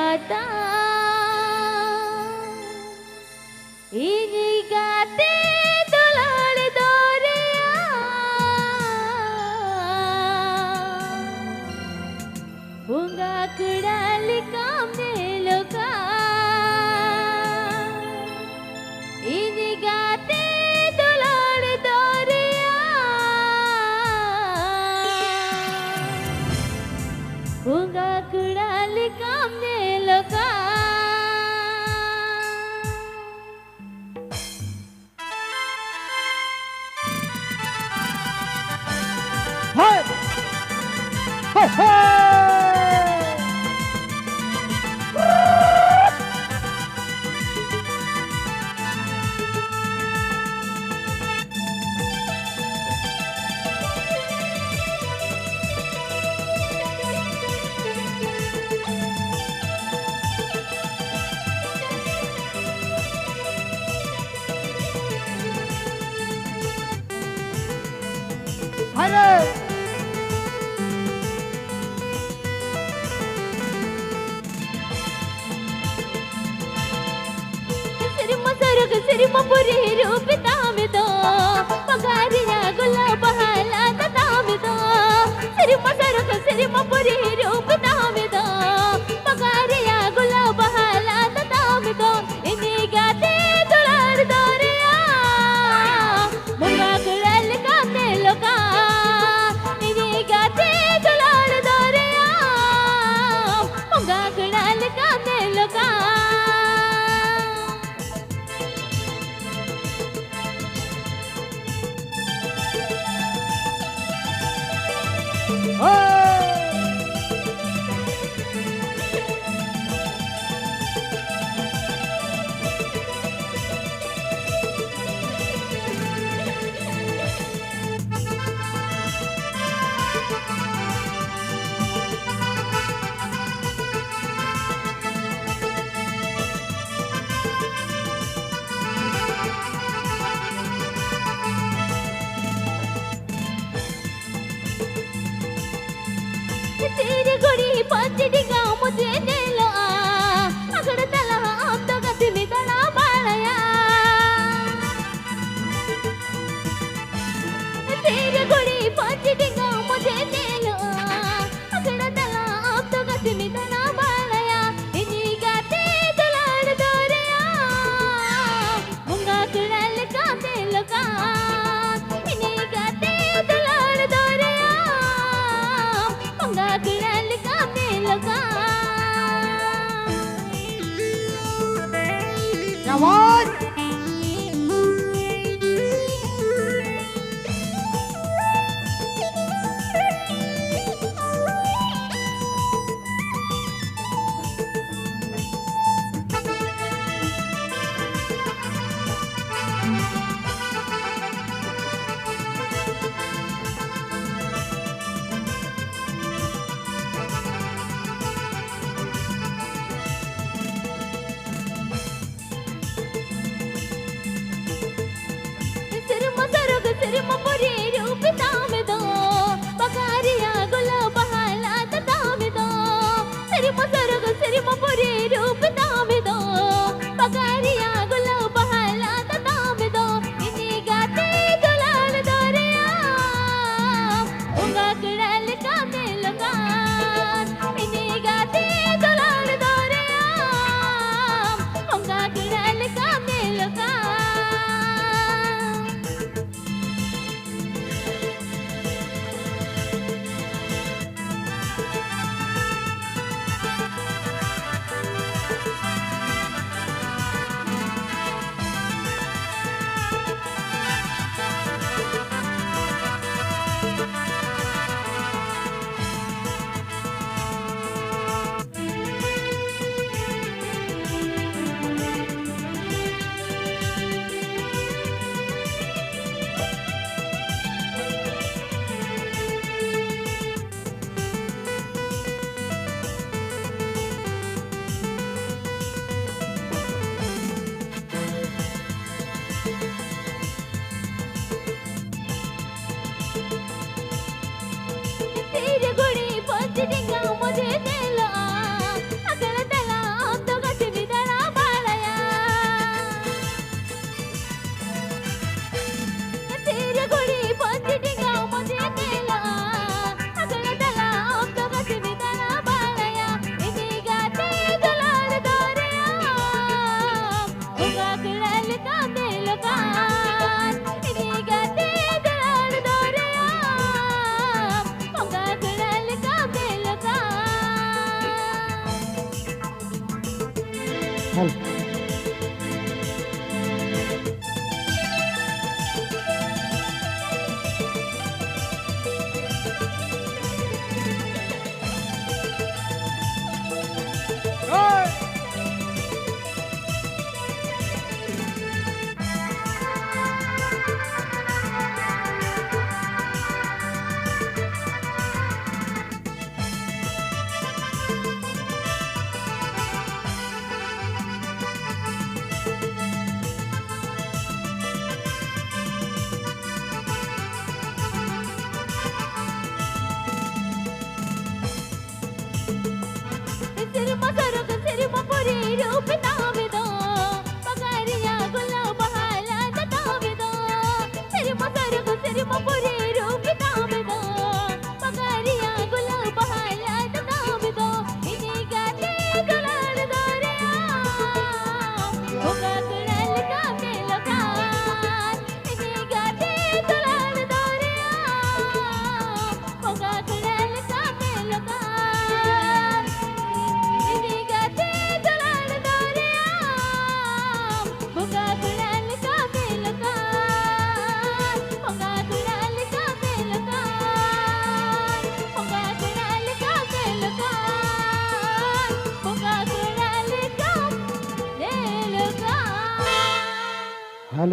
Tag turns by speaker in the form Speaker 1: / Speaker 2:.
Speaker 1: kata ini gate dolal doria unga kudali kamne loka ini gate dolal doria unga kudali kamne loka
Speaker 2: Hey! Hey! Hey! Hare!
Speaker 1: Sirima puri rupita mido pagariya gulab hala tata mido sirima puri rupita mido pagariya gulab hala tata mido ini gate dular doriya munga kulal kamne loka ini gate dular doriya munga kulal kamne loka तेरी गुड़ी पंचड़ी गाँव मुझे ले लो अगर तला आप तो गति में तला बालया तेरी गुड़ी पंचड़ी गाँव मुझे ले लो अगर तला आप तो गति में तला बालया इन्हीं गाते दुलार दोरिया मुंगा कुड़ल का दिल का इन्हीं गाते दुलार दोरिया मुंगा कुड़ल का दिल का
Speaker 2: Namaste! चल
Speaker 1: सिरिमा सरोग सिरिमा पुरी रूप ताविदो पगारिया गुलाब हाला ताविदो सिरिमा सरोग सिरिमा पुरी रूप ताविदो पगारिया गुलाब हाला ताविदो इनी गाते दुलार दोरिया होगा कुड़ल का मेलकान इनी गाते दुलार दोरिया होगा कुड़ल का मेलकान हाल